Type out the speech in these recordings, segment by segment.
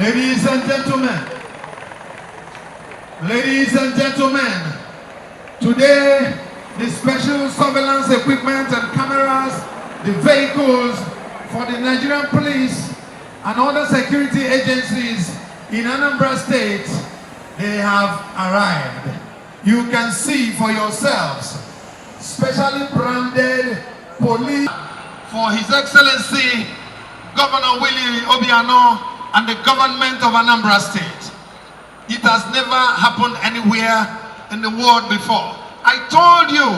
Ladies and gentlemen, today the special surveillance equipment and cameras, the vehicles for the Nigerian police and other security agencies in Anambra State, they have arrived. You can see for yourselves, specially branded police for His Excellency Governor Willie Obiano and the government of Anambra State. It has never happened anywhere in the world before. I told you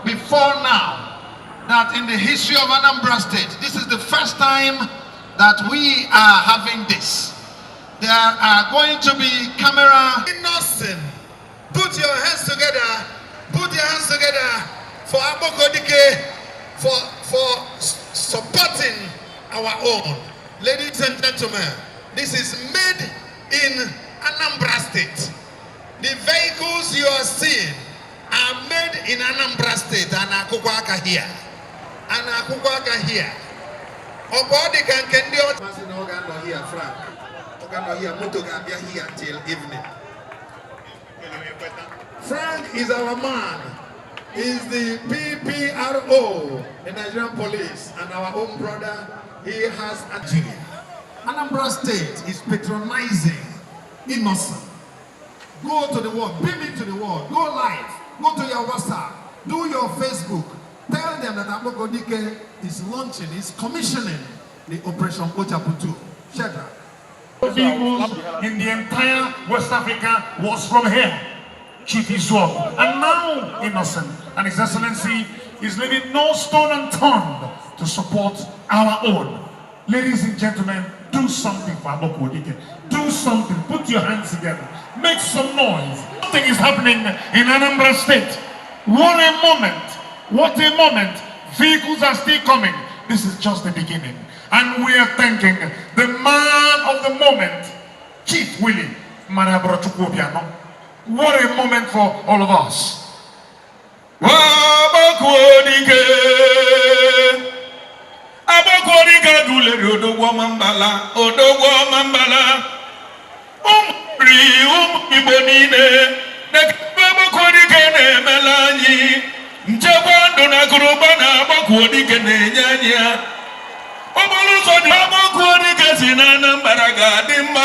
before now that in the history of Anambra State, this is the first time that we are having this. There are going to be camera. Nothing. Put your hands together for Abokodike, for supporting our own. Ladies and gentlemen, this is made in Anambra State. The vehicles you are seeing are made in Anambra State and Akukwaka here. And Akukwaka here. Obodi can kendi Ogando here, Frank. Ogando here, Mutogambia here till evening. Frank is our man. He's the PPRO, the Nigerian police, and our own brother. He has Nigeria. Anambra State is patronizing innocent. Go to the world, beam into the world, go live, go to your WhatsApp, do your Facebook. Tell them that Abokodike is launching, is commissioning the Operation Kpochapu 2. Shedra. Vehicles in the entire West Africa was from here. Chief Iswap. And now innocent. And His Excellency is leaving no stone unturned to support our own. Ladies and gentlemen, do something for Abokodike. Do something. Put your hands together. Make some noise. Something is happening in Anambra State. What a moment. What a moment. Vehicles are still coming. This is just the beginning. And we are thanking the man of the moment, Chief Willie Obiano. What a moment for all of us. Abokodike dule odogwo mambala Igbo niile Abokodike na-emela anyị nchekwa ndụ na akụrụba na Abokodike na-enye anyị ya okporo ụzọ dị Abokodike si na Anambra ga-adị mma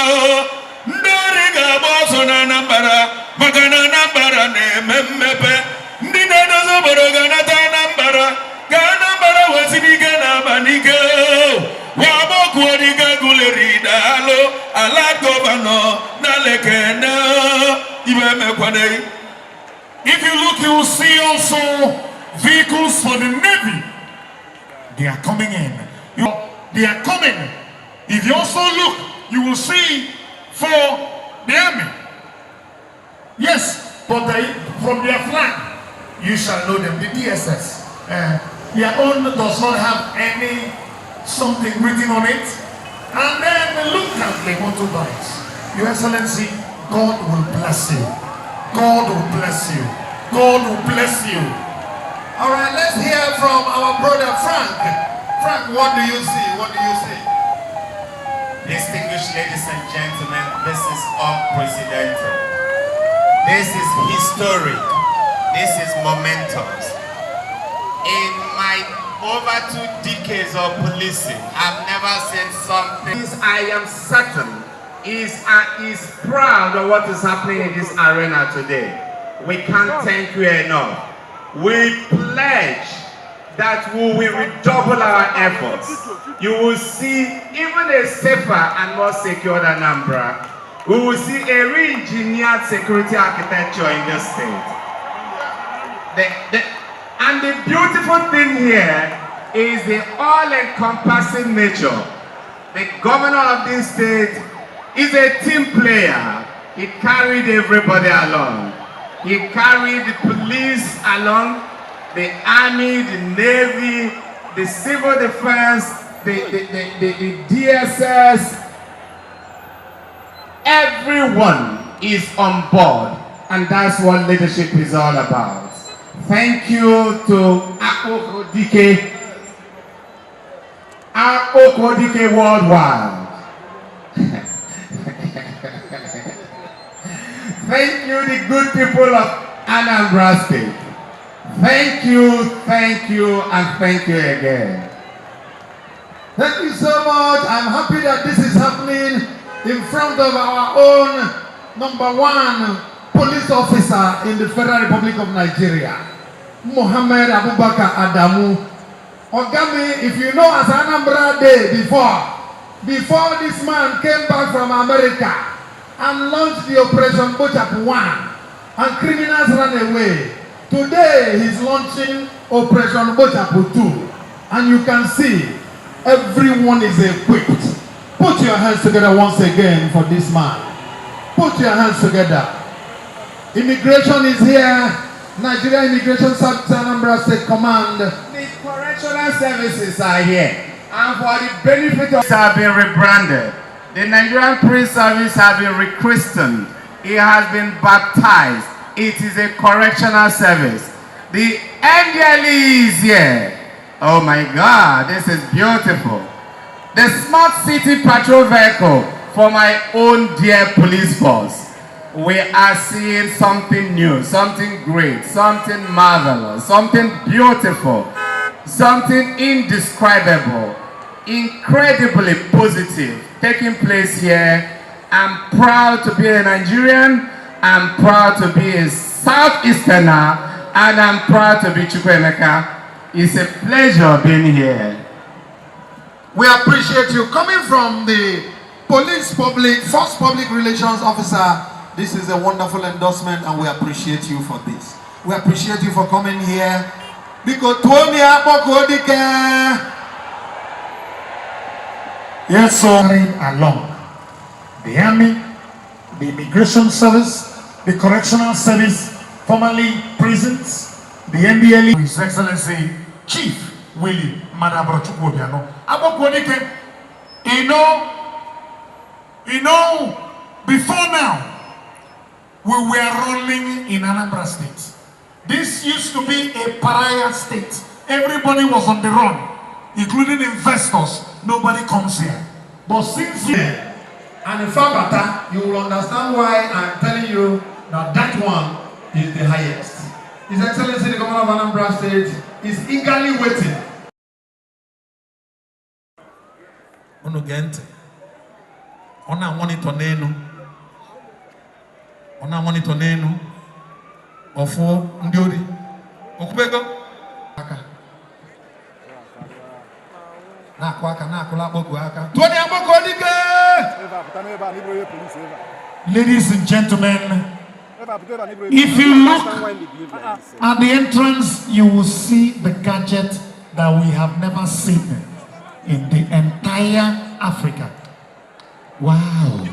ndị ori ga-agba ọsọ na Anambra maka na Anambra na-eme mmepe ndị na-edozi obodo ga-anata Anambra ga Anambra wesiri ike na abanike wa Abokodike guleri daalụ ala gọvanọ na lekene ibe mekwane. If you look, you will see also vehicles for the Navy. They are coming in. They are coming. If you also look, you will see for the army. Yes, but from their flag, you shall know them, the DSS. Their own does not have any something written on it. And then look at the motorbikes. Your Excellency, God will bless you. God will bless you. God will bless you. All right, let's hear from our brother Frank. Frank, what do you see? What do you see? Distinguished ladies and gentlemen, this is unprecedented. This is historic. This is momentous. In my over 2 decades of policing, I've never seen something. I am certain is proud of what is happening in this arena today. We can't thank you enough. We pledge that we will redouble our efforts. You will see even a safer and more secure Anambra. We will see a re-engineered security architecture in this state. And the beautiful thing here is the all-encompassing nature. The governor of this state is a team player. He carried everybody along. He carried the police along, the army, the navy, the civil defense, the DSS. Everyone is on board, and that's what leadership is all about. Thank you to Abokodike Worldwide. Thank you, the good people of Anambra State. Thank you, and thank you again. Thank you so much. I'm happy that this is happening in front of our own #1 police officer in the Federal Republic of Nigeria, Mohammed Abubakar Adamu. Ogami, if you know as Anambra Day before this man came back from America and launched the Operation Kpochapu 1 and criminals ran away, today he's launching Operation Kpochapu 2, and you can see everyone is equipped. Put your hands together once again for this man. Put your hands together. Immigration is here. Nigeria Immigration Service Anambra State Command. The correctional services are here. And for the benefit of have been rebranded. The Nigerian Police Service has been rechristened. It has been baptized. It is a correctional service. The NDLE is here. Oh my God, this is beautiful. The smart city patrol vehicle for my own dear police force. We are seeing something new, something great, something marvelous, something beautiful, something indescribable, incredibly positive taking place here. I'm proud to be a Nigerian, I'm proud to be a Southeasterner, and I'm proud to be Chukwuemeka. It's a pleasure being here. We appreciate you coming from the First Public Relations Officer. This is a wonderful endorsement, and we appreciate you for this. We appreciate you for coming here. Yes, so along the Army, the Immigration Service, the Correctional Service, formerly prisons, the NDLE, His Excellency Chief Willie Obiano. You know, before now, we were rolling in Anambra State. This used to be a pariah state. Everybody was on the run, including investors. Nobody comes here. But since and in Fabata, you will understand why I'm telling you that one is the highest. His Excellency the Governor of Anambra State is eagerly waiting. Ona monitor nenu ofo ndiori okubego aka na kwaka na akula bogu aka toni aboko dike. Ladies and gentlemen, if you look at the entrance, you will see the gadget that we have never seen in the entire Africa. Wow.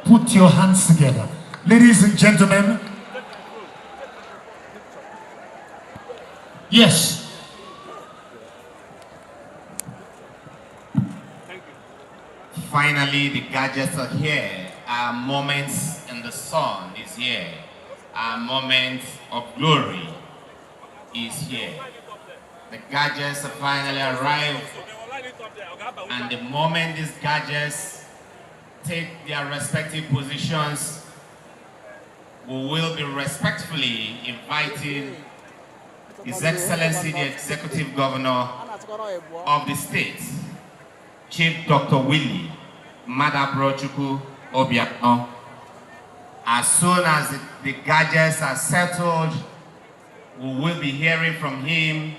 Put your hands together. Ladies and gentlemen, yes. Finally, the gadgets are here. Our moments in the sun is here. Our moments of glory is here. The gadgets have finally arrived. And the moment these gadgets take their respective positions, we will be respectfully inviting His Excellency the Executive Governor of the state, Chief Dr. Willie Obiano. As soon as the gadgets are settled, we will be hearing from him,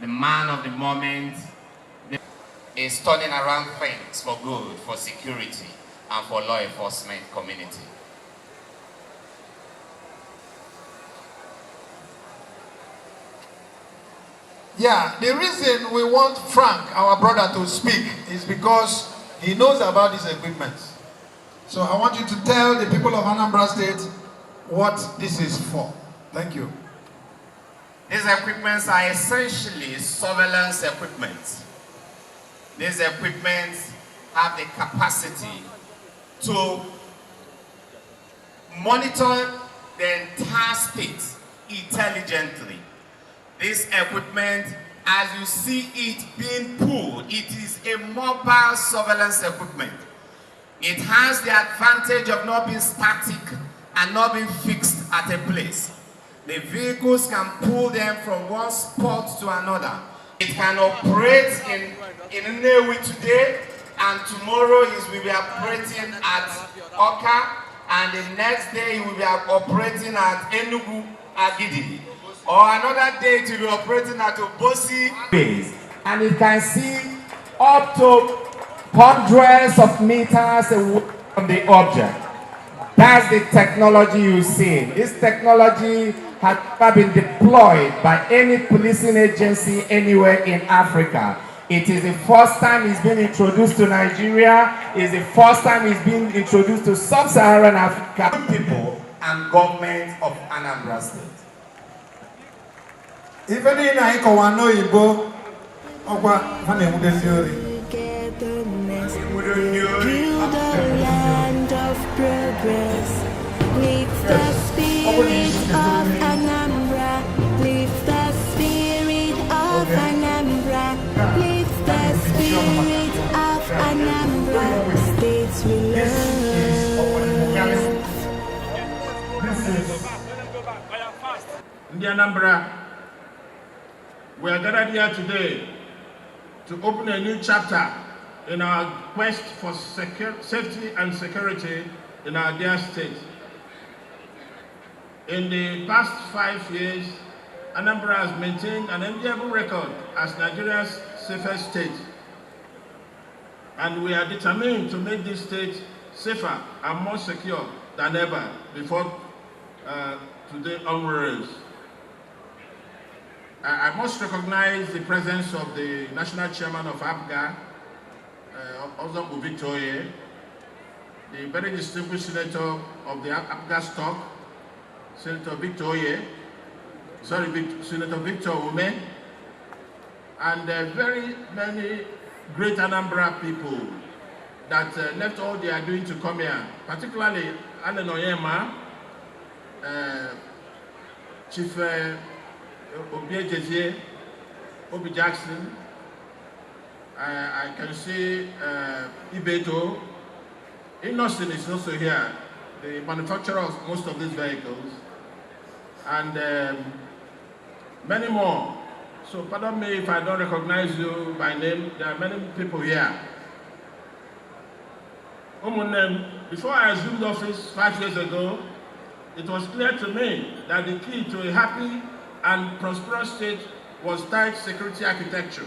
the man of the moment. Is turning around things for good, for security, and for law enforcement community. Yeah, the reason we want Frank, our brother, to speak is because he knows about these equipment. So I want you to tell the people of Anambra State what this is for. Thank you. These equipments are essentially surveillance equipment. These equipment have the capacity to monitor the entire state intelligently. This equipment, as you see it being pulled, it is a mobile surveillance equipment. It has the advantage of not being static and not being fixed at a place. The vehicles can pull them from one spot to another. It can operate in Nnewi today, and tomorrow it will be operating at Oka, and the next day it will be operating at Enugu, Agidi. Or another day it will be operating at Obosi. And it can see up to hundreds of meters away from the object. That's the technology you see. This technology has never been deployed by any policing agency anywhere in Africa. It is the first time it's been introduced to Nigeria. It's the first time it's been introduced to sub-Saharan African people and government of Anambra State. Even in Aikowano Ibo, Ogwa Hanemudendori. Build a land of progress. Lift the spirit of Anambra. Lift the spirit of Anambra. Lift the spirit of Anambra. States we love. In the Anambra, we are gathered here today to open a new chapter in our quest for safety and security in our dear state. In the past 5 years, Anambra has maintained an enviable record as Nigeria's safest state. And we are determined to make this state safer and more secure than ever before today onwards. I must recognize the presence of the National Chairman of APGA, Ozobu Victoria, the very distinguished Senator of the APGA stock, Senator Victor Ume, and very many great Anambra people that left all they are doing to come here, particularly Allen Oyema, Chief Obi Obi Jackson. I can see Ibeto. Innocent is also here, the manufacturer of most of these vehicles, and many more. So pardon me if I don't recognize you by name. There are many people here. Before I assumed office 5 years ago, it was clear to me that the key to a happy and prosperous state was tight security architecture.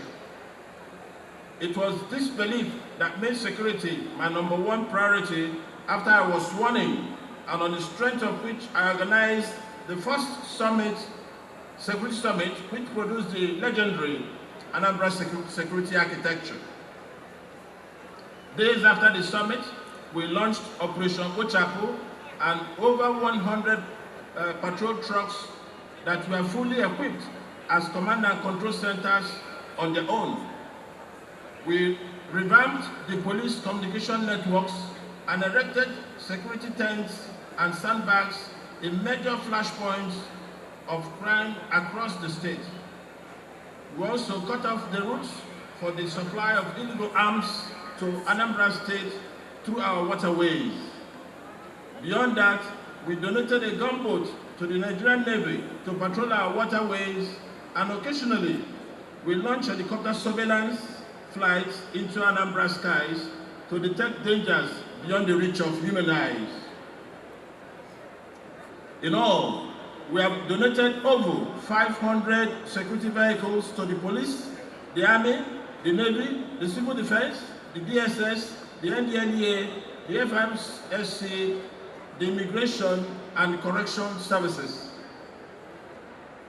It was this belief that made security my #1 priority after I was sworn in, and on the strength of which I organized the first security summit, which produced the legendary Anambra security architecture. Days after the summit, we launched Operation Kpochapu, and over 100 patrol trucks that were fully equipped as command and control centers on their own. We revamped the police communication networks and erected security tents and sandbags in major flashpoints of crime across the state. We also cut off the routes for the supply of illegal arms to Anambra State through our waterways. Beyond that, we donated a gunboat to the Nigerian Navy to patrol our waterways, and occasionally we launched helicopter surveillance flights into Anambra skies to detect dangers beyond the reach of human eyes. In all, we have donated over 500 security vehicles to the police, the army, the navy, the civil defense, the DSS, the NDLEA, the FMSC, the immigration and correction services.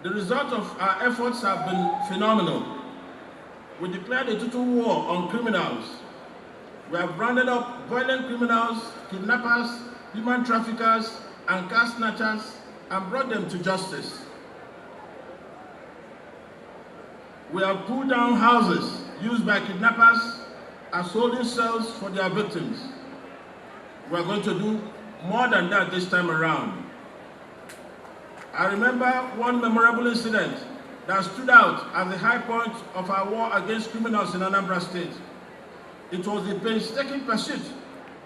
The result of our efforts have been phenomenal. We declared a total war on criminals. We have rounded up violent criminals, kidnappers, human traffickers, and car snatchers, and brought them to justice. We have pulled down houses used by kidnappers as holding cells for their victims. We are going to do more than that this time around. I remember one memorable incident that stood out as the high point of our war against criminals in Anambra State. It was the painstaking pursuit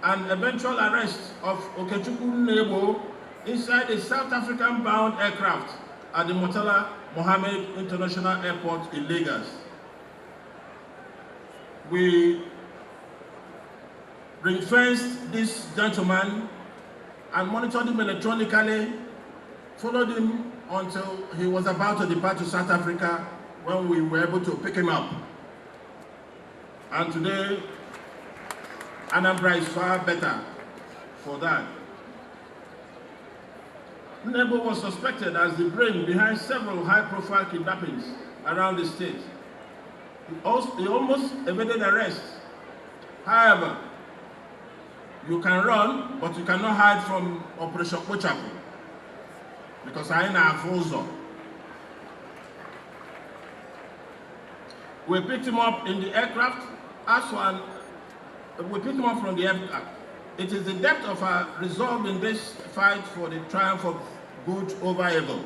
and eventual arrest of Kpochapu inside a South African-bound aircraft at the Murtala Mohammed International Airport in Lagos. We ring-fenced this gentleman and monitored him electronically, followed him until he was about to depart to South Africa when we were able to pick him up. And today, Anambra is far better for that. Nebo was suspected as the brain behind several high-profile kidnappings around the state. He almost evaded arrest. However, you can run, but you cannot hide from Operation Kpochapu, because I am frozen. We picked him up in the aircraft. We picked him up from the aircraft. It is the depth of our resolve in this fight for the triumph of good over evil.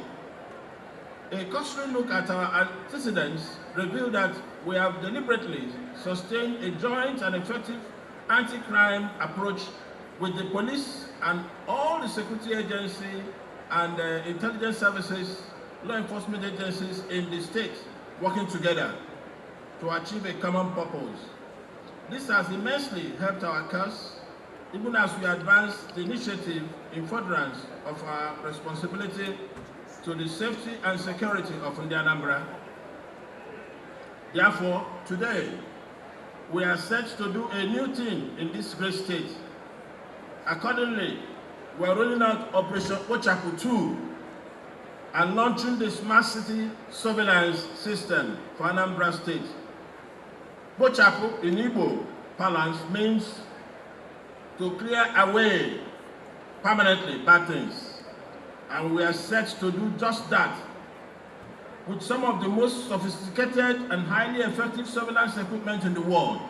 A cursory look at our antecedents revealed that we have deliberately sustained a joint and effective anti-crime approach with the police and all the security agencies and intelligence services, law enforcement agencies in the state working together to achieve a common purpose. This has immensely helped our cause, even as we advance the initiative in furtherance of our responsibility to the safety and security of Anambra. Therefore, today, we are set to do a new thing in this great state. Accordingly, we are rolling out Operation Kpochapu 2 and launching the Smart City Surveillance System for Anambra State. Kpochapu in Igbo parlance means to clear away permanently bad things. And we are set to do just that with some of the most sophisticated and highly effective surveillance equipment in the world.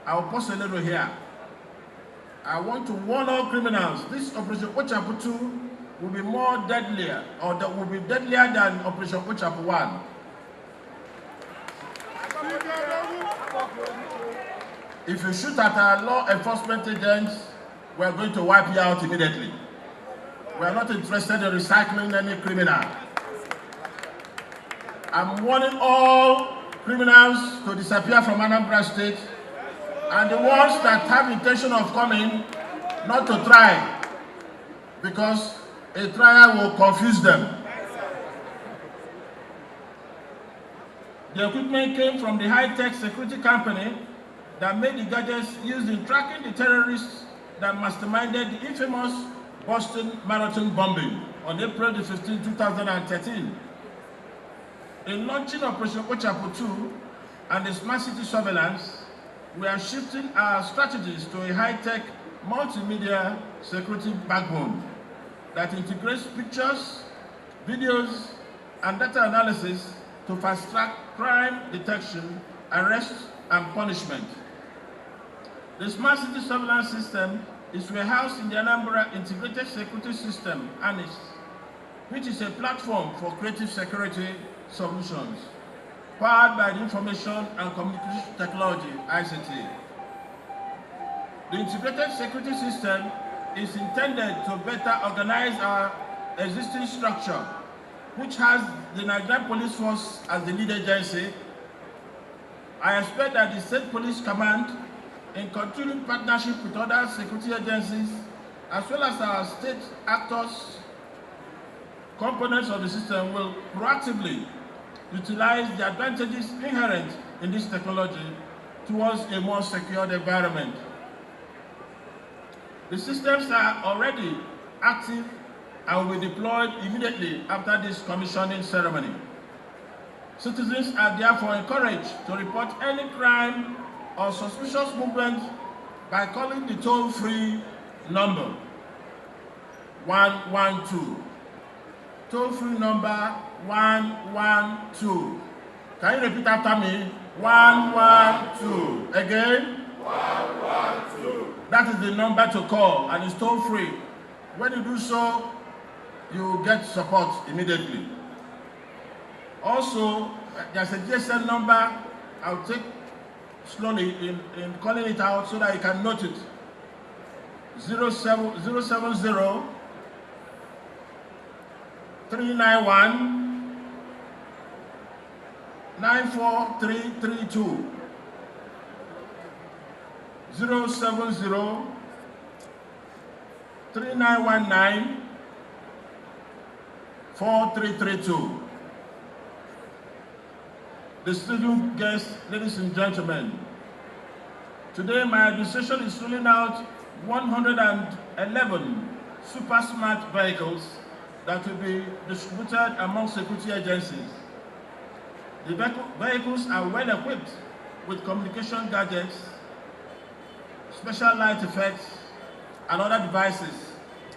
I will pause a little here. I want to warn all criminals, this Operation Kpochapu 2 will be more deadlier, or that will be deadlier than Operation Kpochapu 1. If you shoot at our law enforcement agents, we are going to wipe you out immediately. We are not interested in recycling any criminal. I'm warning all criminals to disappear from Anambra State, and the ones that have intention of coming, not to try, because a trial will confuse them. The equipment came from the high-tech security company that made the gadgets used in tracking the terrorists that masterminded the infamous Boston Marathon bombing on April 15, 2013. In launching Operation Kpochapu 2 and the Smart City Surveillance, we are shifting our strategies to a high-tech multimedia security backbone that integrates pictures, videos, and data analysis to fast-track crime detection, arrest, and punishment. The Smart City Surveillance System is warehoused in the Anambra Integrated Security System, ANIS, which is a platform for creative security solutions, powered by the Information and Communication Technology, ICT. The Integrated Security System is intended to better organize our existing structure, which has the Nigerian Police Force as the lead agency. I expect that the State Police Command, in continued partnership with other security agencies, as well as our state actors, components of the system, will proactively utilize the advantages inherent in this technology towards a more secured environment. The systems are already active and will be deployed immediately after this commissioning ceremony. Citizens are therefore encouraged to report any crime or suspicious movement by calling the toll-free number 112. Toll-free number 112. Can you repeat after me? 112. Again? 112. That is the number to call, and it's toll-free. When you do so, you get support immediately. Also, there's a GSM number. I'll take slowly in calling it out so that you can note it. 070 391 94332. 070 3919 4332. Distinguished guests, ladies and gentlemen, today my administration is rolling out 111 super smart vehicles that will be distributed among security agencies. The vehicles are well equipped with communication gadgets, special light effects, and other devices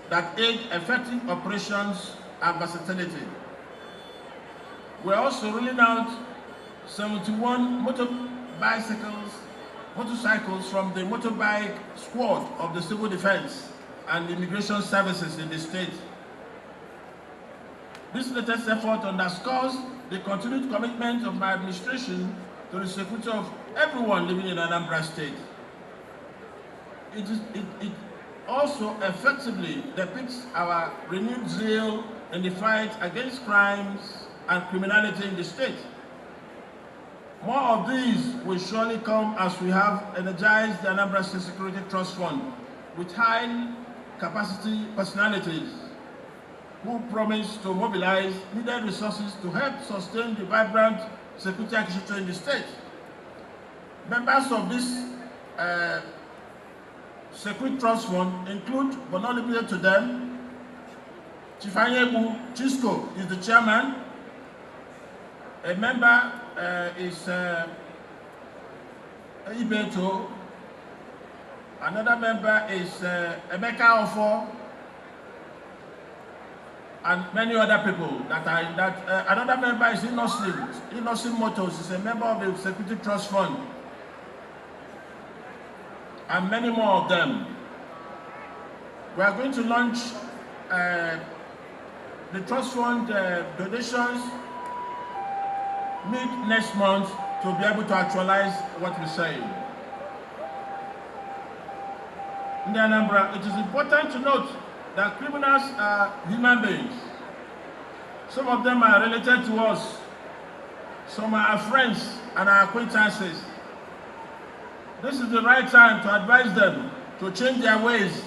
that aid effective operations and versatility. We're also rolling out 71 motorcycles from the motorbike squad of the Civil Defense and Immigration Services in the state. This latest effort underscores the continued commitment of my administration to the security of everyone living in Anambra State. It also effectively depicts our renewed zeal in the fight against crimes and criminality in the state. More of these will surely come as we have energized the Anambra State Security Trust Fund with high capacity personalities who promise to mobilize needed resources to help sustain the vibrant security architecture in the state. Members of this Security Trust Fund include, but not limited to them, Chief Anyebu Chisco is the chairman. A member is Ibeto. Another member is Emeka Ofo, and many other people that are in that. Another member is Innocent Motors, is a member of the Security Trust Fund, and many more of them. We are going to launch the Trust Fund donations mid next month to be able to actualize what we're saying. In the Anambra, it is important to note that criminals are human beings. Some of them are related to us. Some are our friends and our acquaintances. This is the right time to advise them to change their ways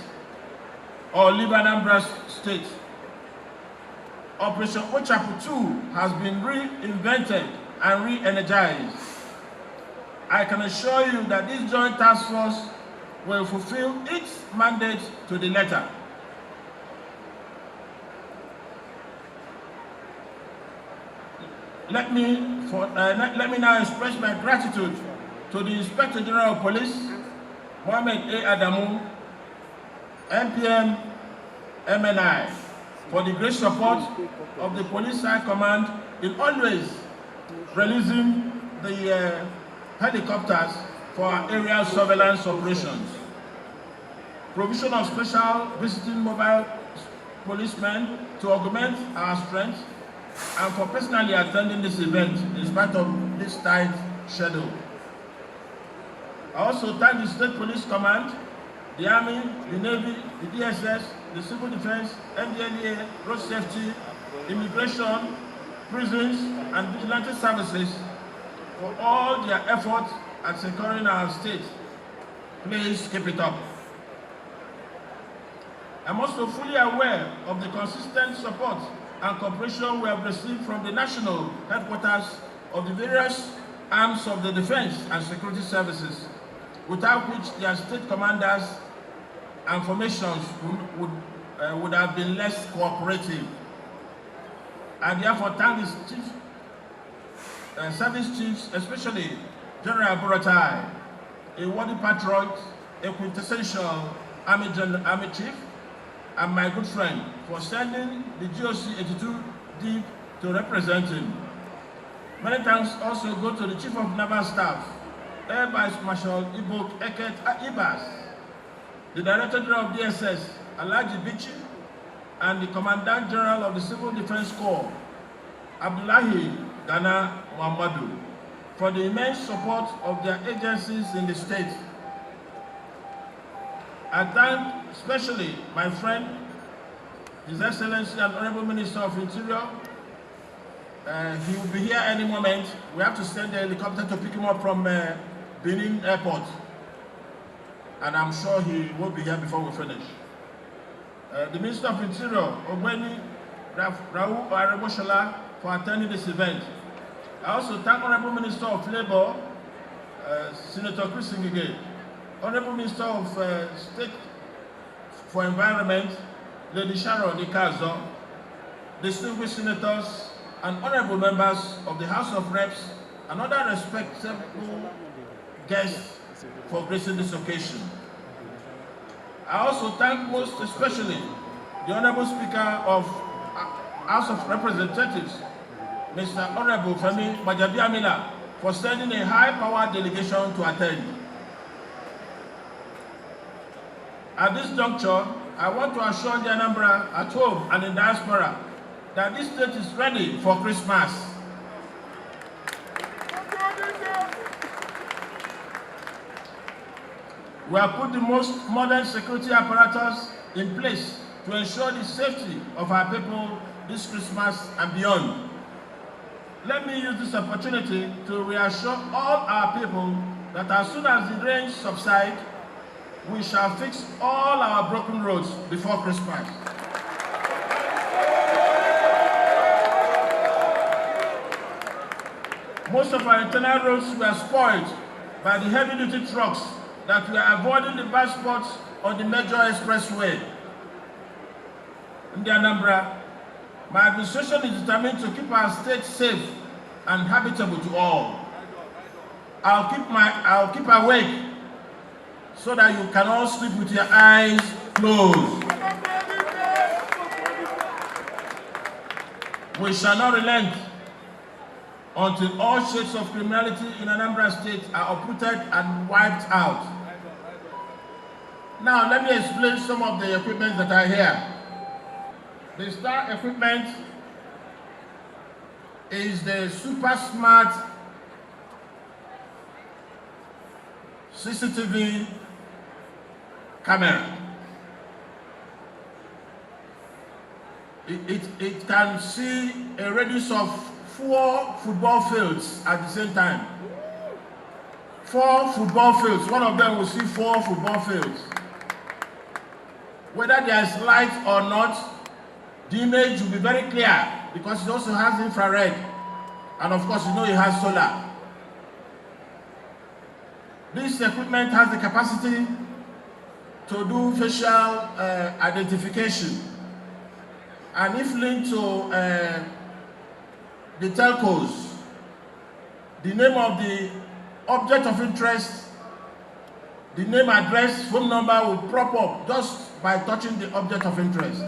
or leave Anambra State. Operation Kpochapu 2 has been reinvented and re-energized. I can assure you that this joint task force will fulfill its mandate to the letter. Let me now express my gratitude to the Inspector General of Police, Mohammed A. Adamu, MPM MNI, for the great support of the Police High Command in always releasing the helicopters for our aerial surveillance operations. Provision of special visiting mobile policemen to augment our strength, and for personally attending this event in spite of this tight schedule. I also thank the State Police Command, the Army, the Navy, the DSS, the Civil Defense, NDLEA, Road Safety, Immigration, Prisons, and Vigilante Services for all their efforts at securing our state. Please keep it up. I'm also fully aware of the consistent support and cooperation we have received from the national headquarters of the various arms of the defense and security services, without which their state commanders and formations would have been less cooperative. I therefore thank the service chiefs, especially General Buratai, a worthy patriot, a quintessential Army chief, and my good friend for sending the GOC 82 deep to represent him. Many thanks also go to the Chief of Naval Staff, Air Vice Marshal Ibok Eket Ibas, the Director General of DSS, Alhaji Bichi, and the Commandant General of the Civil Defense Corps, Abdullahi Dana Muhammadu, for the immense support of their agencies in the state. I thank especially my friend, His Excellency and Honorable Minister of Interior. He will be here any moment. We have to send a helicopter to pick him up from Benin Airport. And I'm sure he will be here before we finish. The Minister of Interior, Ogweni Raul Araboshala, for attending this event. I also thank Honorable Minister of Labour, Senator Chris Ngige, Honorable Minister of State for Environment, Lady Sharon Ikazo, distinguished senators, and honorable members of the House of Reps and other respectable guests for gracing this occasion. I also thank most especially the Honorable Speaker of House of Representatives, Mr. Honorable Femi Majabiamila, for sending a high-powered delegation to attend. At this juncture, I want to assure the Anambra at home and in diaspora that this state is ready for Christmas. We have put the most modern security apparatus in place to ensure the safety of our people this Christmas and beyond. Let me use this opportunity to reassure all our people that as soon as the rain subsides, we shall fix all our broken roads before Christmas. Most of our internal roads were spoiled by the heavy-duty trucks that were avoiding the bad spots on the major expressway. In the Anambra, my administration is determined to keep our state safe and habitable to all. I'll keep awake so that you can all sleep with your eyes closed. We shall not relent until all shades of criminality in Anambra State are uprooted and wiped out. Now, let me explain some of the equipment that are here. The star equipment is the super smart CCTV camera. It can see a radius of 4 football fields at the same time. 4 football fields. One of them will see 4 football fields. Whether there is light or not, the image will be very clear because it also has infrared. And of course, you know it has solar. This equipment has the capacity to do facial identification. And if linked to the telcos, the name of the object of interest, the name, address, phone number will prop up just by touching the object of interest.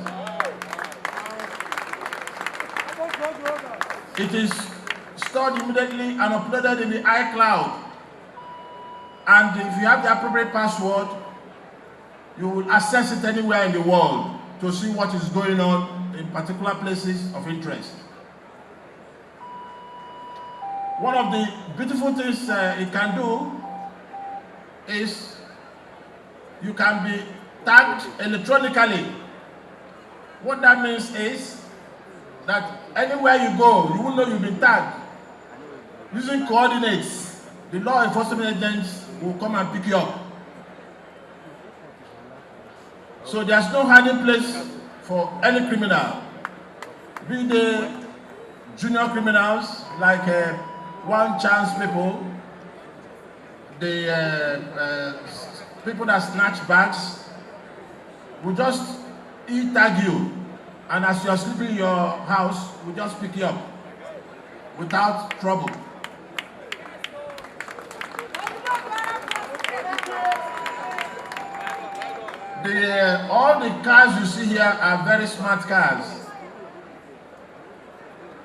It is stored immediately and uploaded in the iCloud. And if you have the appropriate password, you will access it anywhere in the world to see what is going on in particular places of interest. One of the beautiful things it can do is you can be tagged electronically. What that means is that anywhere you go, you will know you've been tagged. Using coordinates, the law enforcement agents will come and pick you up. So there's no hiding place for any criminal, be they junior criminals like one chance people, the people that snatch bags, will just tag you, and as you are sleeping in your house, we just pick you up without trouble. All the cars you see here are very smart cars.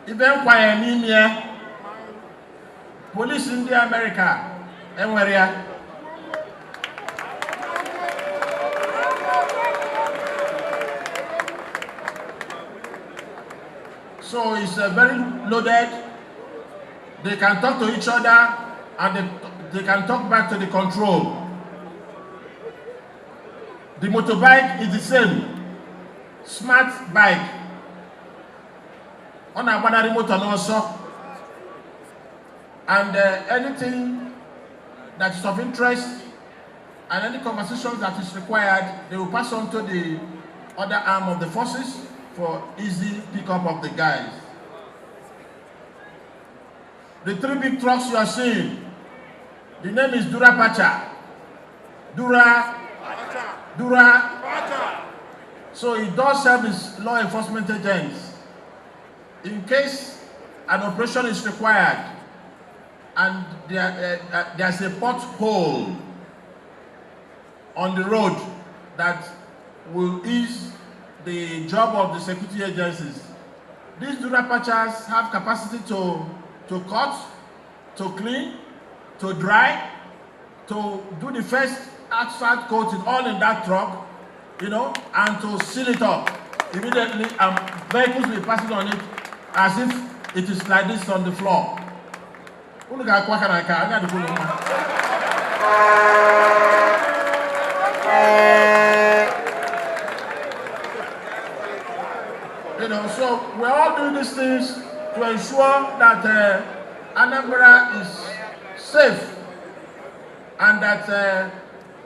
Even Pioneer, police in the America, anywhere. So it's very loaded. They can talk to each other and they can talk back to the control. The motorbike is the same. Smart bike. On a banner motor also. And anything that is of interest and any conversation that is required, they will pass on to the other arm of the forces for easy pickup of the guys. The 3 big trucks you are seeing, the name is Kpochapu. Kpochapu. So it does serve as law enforcement agents. In case an operation is required and there's a pothole on the road that will ease the job of the security agencies, these Kpochapus have capacity to cut, to clean, to dry, to do the first outside coating all in that truck, you know, and to seal it up immediately, and vehicles will be passing on it as if it is like this on the floor. You know, so we're all doing these things to ensure that Anambra is safe and that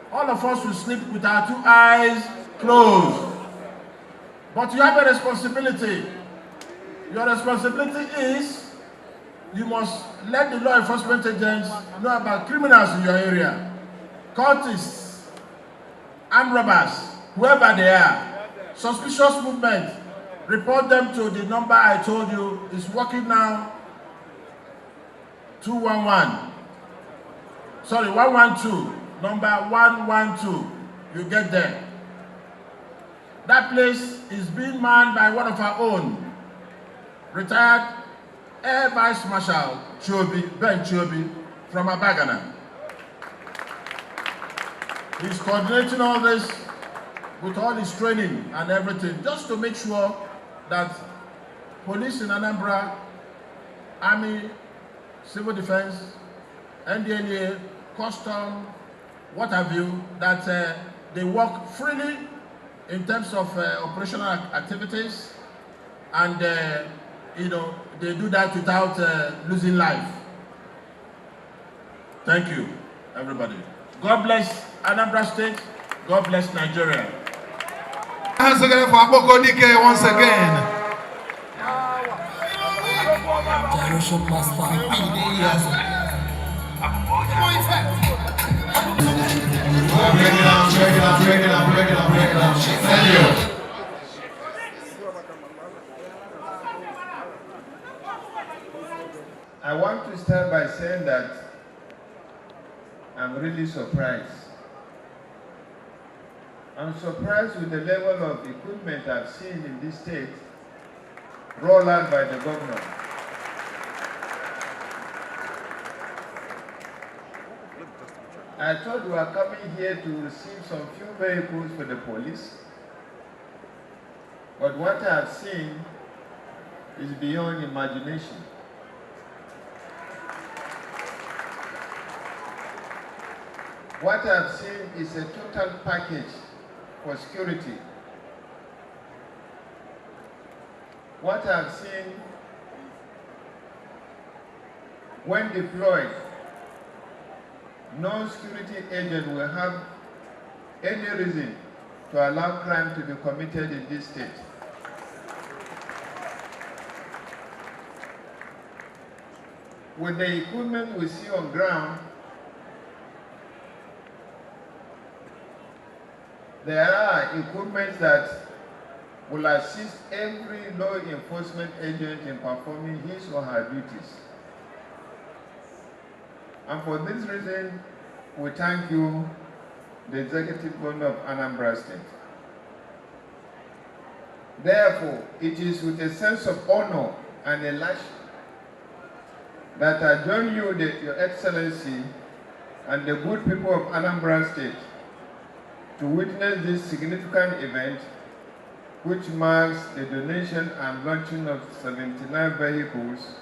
all of us will sleep with our 2 eyes closed. But you have a responsibility. Your responsibility is you must let the law enforcement agents know about criminals in your area, cultists, armed robbers, whoever they are. Suspicious movement, report them to the number I told you is working now, 211. Sorry, 112, number 112. You get there. That place is being manned by one of our own, retired Air Vice Marshal Ben Chobi from Abagana. He's coordinating all this with all his training and everything, just to make sure that police in Anambra, Army, Civil Defense, NDLA, Custom, what have you, that they work freely in terms of operational activities, and you know, they do that without losing life. Thank you, everybody. God bless Anambra State. God bless Nigeria. Hands together for Akpoko Dike once again. Thank you. I want to start by saying that I'm really surprised. I'm surprised with the level of equipment I've seen in this state rolled out by the governor. I thought we were coming here to receive some few vehicles for the police, but what I've seen is beyond imagination. What I've seen is a total package for security. What I've seen, when deployed, no security agent will have any reason to allow crime to be committed in this state. With the equipment we see on ground, there are equipment that will assist every law enforcement agent in performing his or her duties. And for this reason, we thank you, the Executive Governor of Anambra State. Therefore, it is with a sense of honor and elation that I join you, Your Excellency, and the good people of Anambra State to witness this significant event, which marks the donation and launching of 79 vehicles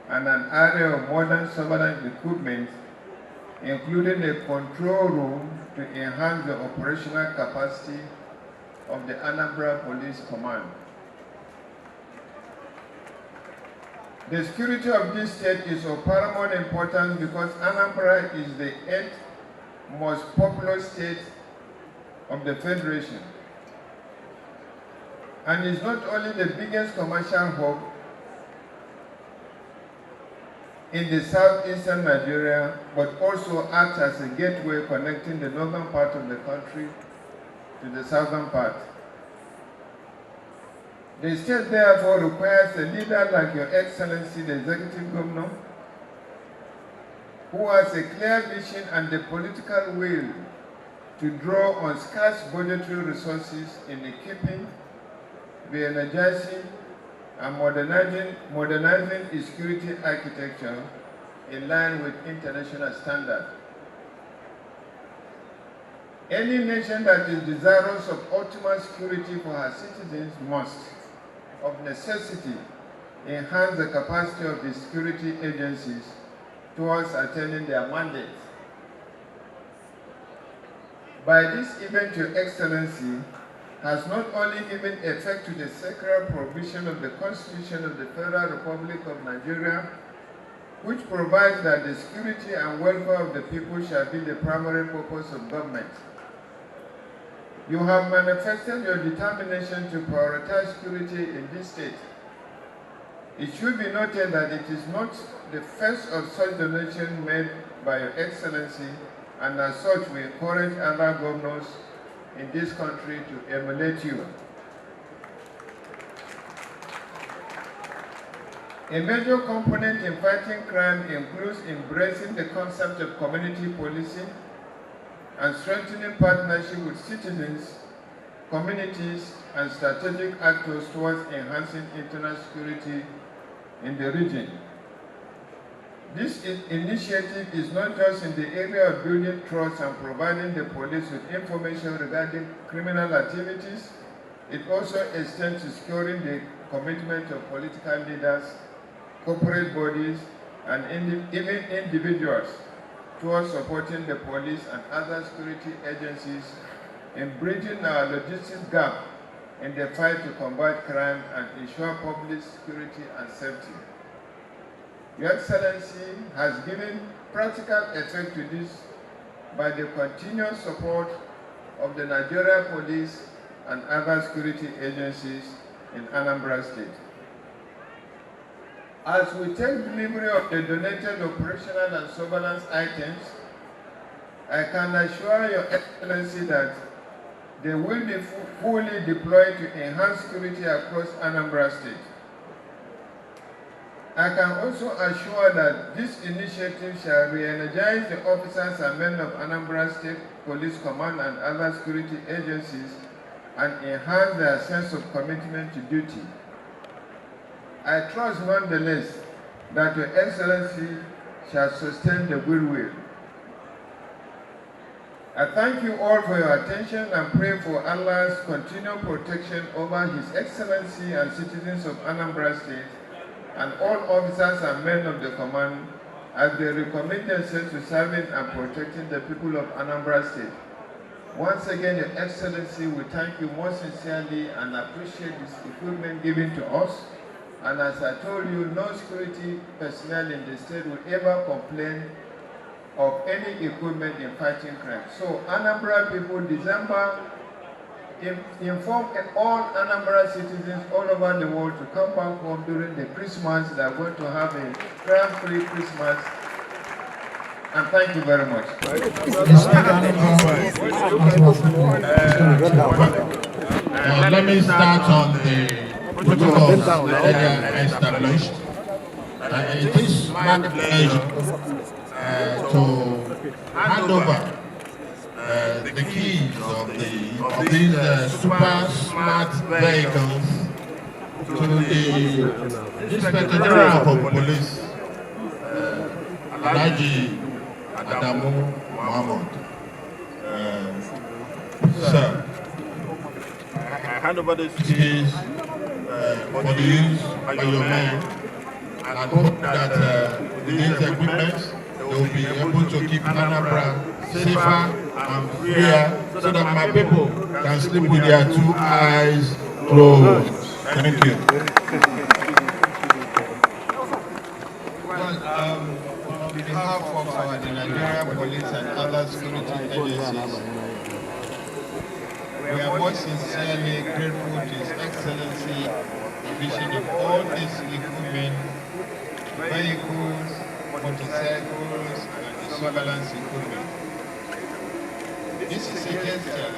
and an array of modern surveillance equipment including a control room to enhance the operational capacity of the Anambra Police Command. The security of this state is of paramount importance because Anambra is the 8th most populous state of the Federation and is not only the biggest commercial hub in the southeastern Nigeria, but also acts as a gateway connecting the northern part of the country to the southern part. The state therefore requires a leader like Your Excellency, the Executive Governor, who has a clear vision and the political will to draw on scarce budgetary resources in equipping, re-energizing, and modernizing its security architecture in line with international standards. Any nation that is desirous of optimal security for her citizens must, of necessity, enhance the capacity of the security agencies towards attaining their mandates. By this event, Your Excellency has not only given effect to the sacred provision of the Constitution of the Federal Republic of Nigeria, which provides that the security and welfare of the people shall be the primary purpose of government. You have manifested your determination to prioritize security in this state. It should be noted that it is not the first of such donations made by Your Excellency, and as such we encourage other governors in this country to emulate you. A major component in fighting crime includes embracing the concept of community policing and strengthening partnership with citizens, communities, and strategic actors towards enhancing internal security in the region. This initiative is not just in the area of building trust and providing the police with information regarding criminal activities, it also extends to securing the commitment of political leaders, corporate bodies, and even individuals towards supporting the police and other security agencies in bridging our logistics gap in the fight to combat crime and ensure public security and safety. Your Excellency has given practical effect to this by the continuous support of the Nigeria Police and other security agencies in Anambra State. As we take delivery of the donated operational and surveillance items, I can assure Your Excellency that they will be fully deployed to enhance security across Anambra State. I can also assure that this initiative shall re-energize the officers and men of Anambra State Police Command and other security agencies and enhance their sense of commitment to duty. I trust nonetheless that Your Excellency shall sustain the goodwill. I thank you all for your attention and pray for Allah's continued protection over His Excellency and citizens of Anambra State and all officers and men of the command as they recommit themselves to serving and protecting the people of Anambra State. Once again, Your Excellency, we thank you most sincerely and appreciate this equipment given to us. And as I told you, no security personnel in the state will ever complain of any equipment in fighting crime. So Anambra people, December, inform all Anambra citizens all over the world to come back home during the Christmas. They are going to have a crime-free Christmas. And thank you very much. Let me start on the protocols that are established. It is my pleasure to hand over the keys of these super smart vehicles to the Inspector General of Police, Alhaji Adamu Muhammad. Sir, I hand over this keys for the use by your men, and hope that with these equipment they will be able to keep Anambra safer and freer so that my people can sleep with their two eyes closed. Thank you. Well, on behalf of the Nigerian police and other security agencies, we are most sincerely grateful to His Excellency provision of all these equipment, vehicles, motorcycles, and the surveillance equipment. This is a gesture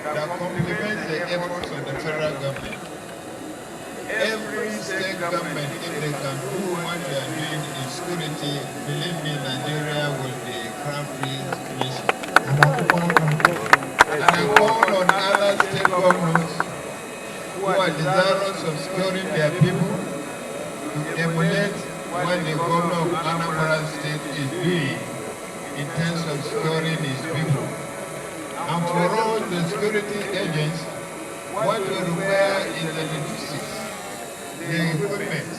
that complements the efforts of the federal government. Every state government, if they can do what they are doing in security, believe me, Nigeria will be a crime-free nation. And I call on other state governments who are desirous of securing their people to emulate what the governor of Anambra State is doing in terms of securing his people. And for all the security agents, what we require is the logistics, the equipment.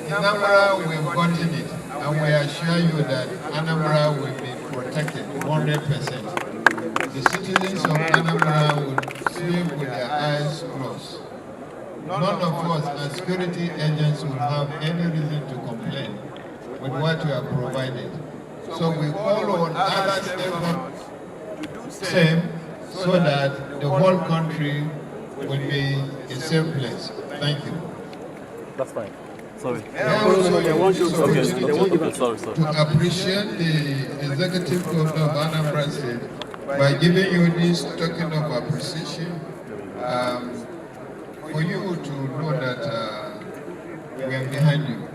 In Anambra, we've gotten it, and we assure you that Anambra will be protected 100%. The citizens of Anambra will sleep with their eyes closed. None of us as security agents will have any reason to complain with what we have provided. So we call on other state governments to do the same so that the whole country will be a safe place. Thank you. That's fine. Sorry. I also use this opportunity Sorry. to appreciate the executive governor of Anambra State by giving you this token of appreciation, for you to know that we are behind you.